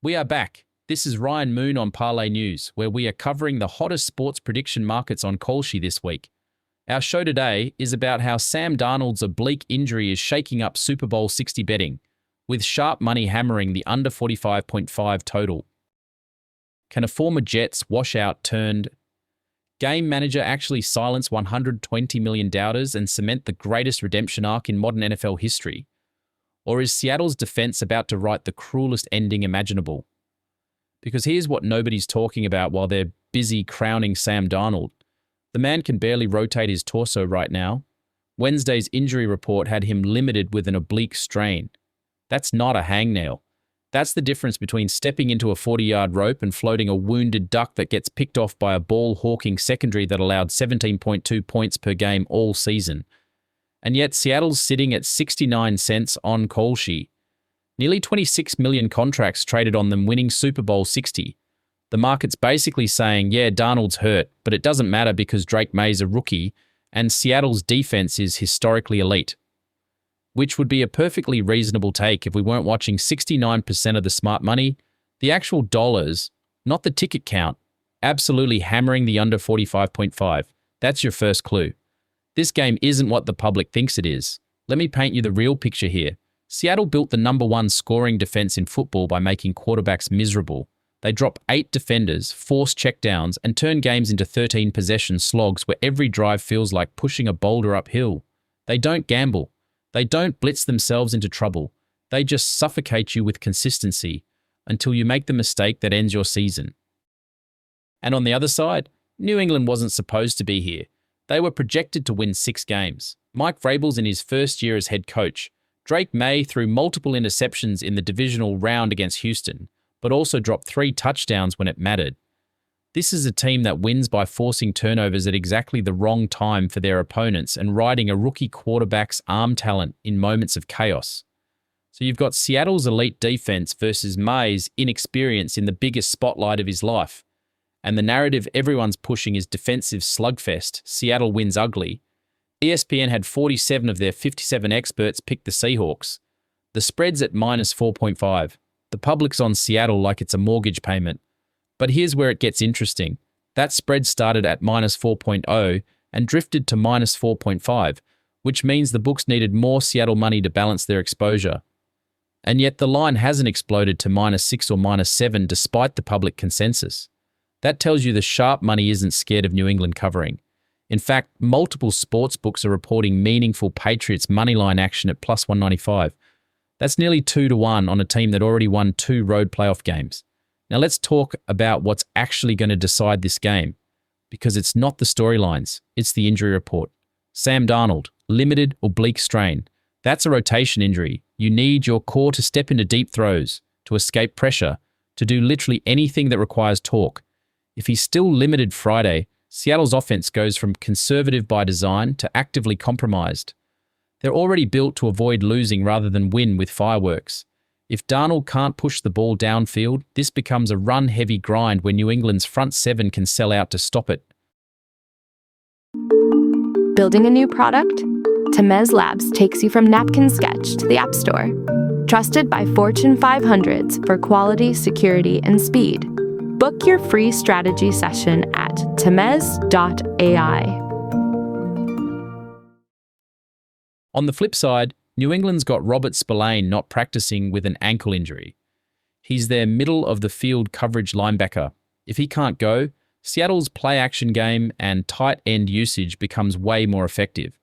We are back. This is Ryan Moon on Parlay News, where we are covering the hottest sports prediction markets on Kalshi this week. Our show today is about how Sam Darnold's oblique injury is shaking up Super Bowl 60 betting, with sharp money hammering the under 45.5 total. Can a former Jets washout turned game manager actually silence 120 million doubters and cement the greatest redemption arc in modern NFL history? Or is Seattle's defense about to write the cruelest ending imaginable? Because here's what nobody's talking about while they're busy crowning Sam Darnold. The man can barely rotate his torso right now. Wednesday's injury report had him limited with an oblique strain. That's not a hangnail. That's the difference between stepping into a 40-yard rope and floating a wounded duck that gets picked off by a ball-hawking secondary that allowed 17.2 points per game all season. And yet Seattle's sitting at 69 cents on Kalshi. Nearly 26 million contracts traded on them winning Super Bowl 60. The market's basically saying, yeah, Darnold's hurt, but it doesn't matter because Drake Maye's a rookie and Seattle's defense is historically elite. Which would be a perfectly reasonable take if we weren't watching 69% of the smart money, the actual dollars, not the ticket count, absolutely hammering the under 45.5. That's your first clue. This game isn't what the public thinks it is. Let me paint you the real picture here. Seattle built the #1 scoring defense in football by making quarterbacks miserable. They drop 8 defenders, force checkdowns, and turn games into 13-possession slogs where every drive feels like pushing a boulder uphill. They don't gamble. They don't blitz themselves into trouble. They just suffocate you with consistency until you make the mistake that ends your season. And on the other side, New England wasn't supposed to be here. They were projected to win 6 games. Mike Vrabel's in his first year as head coach. Drake Maye threw multiple interceptions in the divisional round against Houston, but also dropped 3 touchdowns when it mattered. This is a team that wins by forcing turnovers at exactly the wrong time for their opponents and riding a rookie quarterback's arm talent in moments of chaos. So you've got Seattle's elite defense versus Maye's inexperience in the biggest spotlight of his life. And the narrative everyone's pushing is defensive slugfest, Seattle wins ugly. ESPN had 47 of their 57 experts pick the Seahawks. The spread's at -4.5. The public's on Seattle like it's a mortgage payment. But here's where it gets interesting. That spread started at -4.0 and drifted to -4.5, which means the books needed more Seattle money to balance their exposure. And yet the line hasn't exploded to -6 or -7 despite the public consensus. That tells you the sharp money isn't scared of New England covering. In fact, multiple sports books are reporting meaningful Patriots moneyline action at +195. That's nearly 2-1 on a team that already won 2 road playoff games. Now let's talk about what's actually going to decide this game, because it's not the storylines, it's the injury report. Sam Darnold, limited oblique strain. That's a rotation injury. You need your core to step into deep throws, to escape pressure, to do literally anything that requires torque. If he's still limited Friday, Seattle's offense goes from conservative by design to actively compromised. They're already built to avoid losing rather than win with fireworks. If Darnold can't push the ball downfield, this becomes a run-heavy grind where New England's front 7 can sell out to stop it. Building a new product? Temez Labs takes you from napkin sketch to the App Store. Trusted by Fortune 500s for quality, security, and speed. Book your free strategy session at temez.ai. On the flip side, New England's got Robert Spillane not practicing with an ankle injury. He's their middle-of-the-field coverage linebacker. If he can't go, Seattle's play-action game and tight end usage becomes way more effective.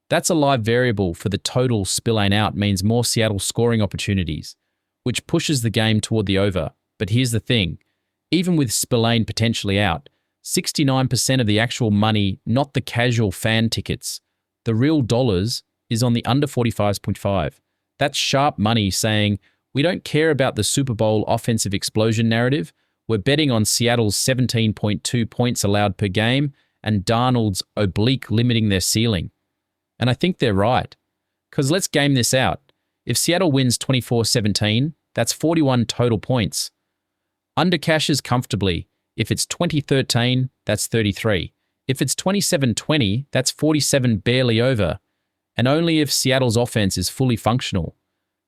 That's a live variable for the total. Spillane out means more Seattle scoring opportunities, which pushes the game toward the over. But here's the thing. Even with Spillane potentially out, 69% of the actual money, not the casual fan tickets, the real dollars, is on the under 45.5. That's sharp money saying, we don't care about the Super Bowl offensive explosion narrative. We're betting on Seattle's 17.2 points allowed per game and Darnold's oblique limiting their ceiling. And I think they're right. Because let's game this out. If Seattle wins 24-17, that's 41 total points. Under cashes comfortably. If it's 20-13, that's 33. If it's 27-20, that's 47 barely over. And only if Seattle's offense is fully functional.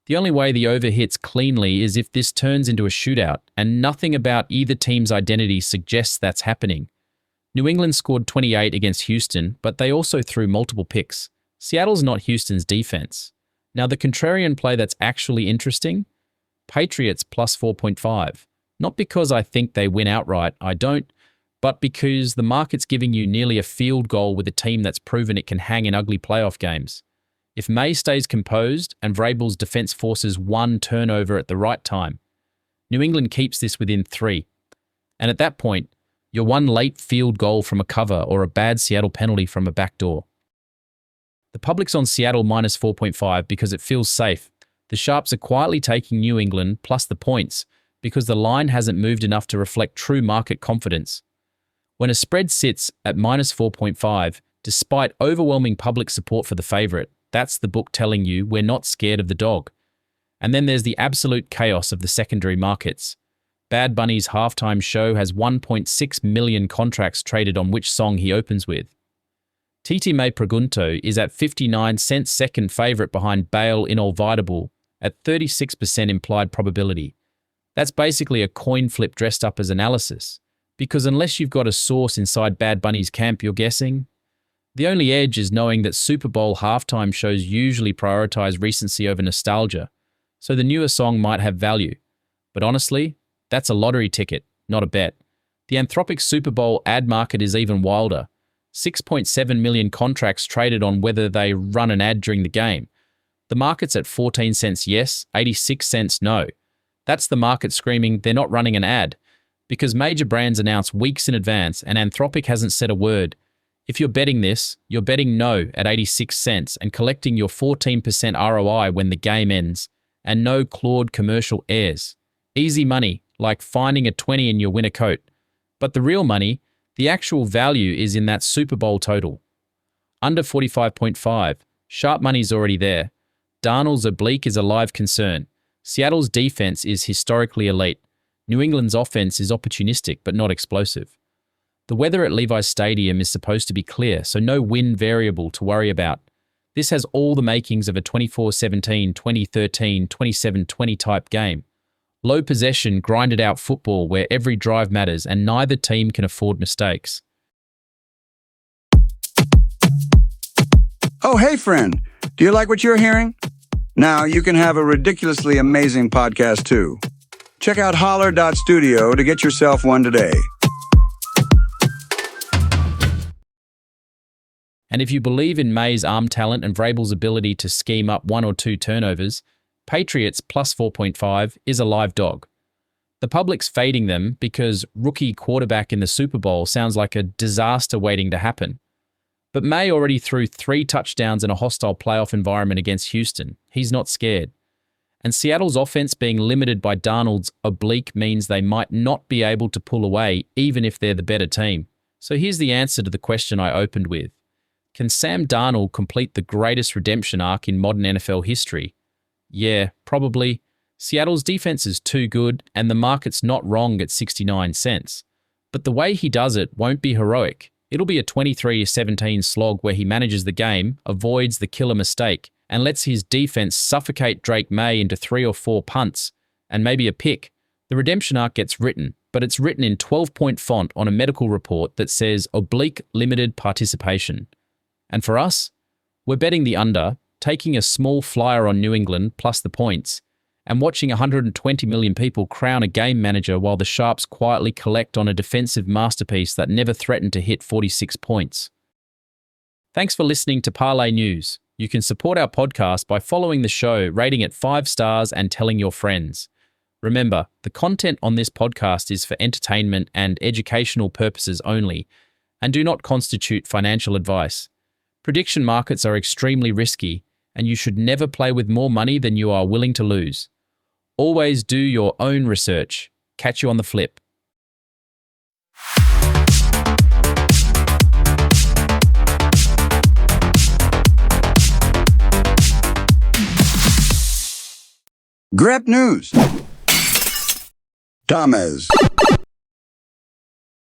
The only way the over hits cleanly is if this turns into a shootout, and nothing about either team's identity suggests that's happening. New England scored 28 against Houston, but they also threw multiple picks. Seattle's not Houston's defense. Now, the contrarian play that's actually interesting? Patriots plus 4.5. Not because I think they win outright, I don't, but because the market's giving you nearly a field goal with a team that's proven it can hang in ugly playoff games. If Maye stays composed and Vrabel's defense forces one turnover at the right time, New England keeps this within 3. And at that point, you're one late field goal from a cover or a bad Seattle penalty from a backdoor. The public's on Seattle minus 4.5 because it feels safe. The Sharps are quietly taking New England plus the points because the line hasn't moved enough to reflect true market confidence. When a spread sits at minus 4.5, despite overwhelming public support for the favorite, that's the book telling you we're not scared of the dog. And then there's the absolute chaos of the secondary markets. Bad Bunny's halftime show has 1.6 million contracts traded on which song he opens with. Titi May Pregunto is at 59 cents second favorite behind Bail Inolvidable at 36% implied probability. That's basically a coin flip dressed up as analysis, because unless you've got a source inside Bad Bunny's camp you're guessing, the only edge is knowing that Super Bowl halftime shows usually prioritize recency over nostalgia, so the newer song might have value. But honestly, that's a lottery ticket, not a bet. The Anthropic Super Bowl ad market is even wilder. 6.7 million contracts traded on whether they run an ad during the game. The market's at 14 cents yes, 86 cents no. That's the market screaming they're not running an ad, because major brands announce weeks in advance and Anthropic hasn't said a word. If you're betting this, you're betting no at 86 cents and collecting your 14% ROI when the game ends, and no Claude commercial airs. Easy money, like finding a 20 in your winter coat. But the real money, the actual value is in that Super Bowl total. Under 45.5, sharp money's already there. Darnold's oblique is a live concern. Seattle's defense is historically elite. New England's offense is opportunistic but not explosive. The weather at Levi's Stadium is supposed to be clear, so no wind variable to worry about. This has all the makings of a 24-17, 2013, 27-20 type game. Low possession, grinded out football where every drive matters and neither team can afford mistakes. Oh, hey friend, do you like what you're hearing? Now you can have a ridiculously amazing podcast too. Check out holler.studio to get yourself one today. And if you believe in Maye's arm talent and Vrabel's ability to scheme up 1 or 2 turnovers, Patriots plus 4.5 is a live dog. The public's fading them because rookie quarterback in the Super Bowl sounds like a disaster waiting to happen. But Maye already threw 3 touchdowns in a hostile playoff environment against Houston. He's not scared. And Seattle's offense being limited by Darnold's oblique means they might not be able to pull away even if they're the better team. So here's the answer to the question I opened with. Can Sam Darnold complete the greatest redemption arc in modern NFL history? Yeah, probably. Seattle's defense is too good, and the market's not wrong at 69 cents. But the way he does it won't be heroic. It'll be a 23-17 slog where he manages the game, avoids the killer mistake, and lets his defense suffocate Drake Maye into 3 or 4 punts, and maybe a pick. The redemption arc gets written, but it's written in 12-point font on a medical report that says oblique limited participation. And for us, we're betting the under, taking a small flyer on New England plus the points, and watching 120 million people crown a game manager while the Sharps quietly collect on a defensive masterpiece that never threatened to hit 46 points. Thanks for listening to Parlay News. You can support our podcast by following the show, rating it 5 stars, and telling your friends. Remember, the content on this podcast is for entertainment and educational purposes only, and do not constitute financial advice. Prediction markets are extremely risky, and you should never play with more money than you are willing to lose. Always do your own research. Catch you on the flip. Grep News. Tamez.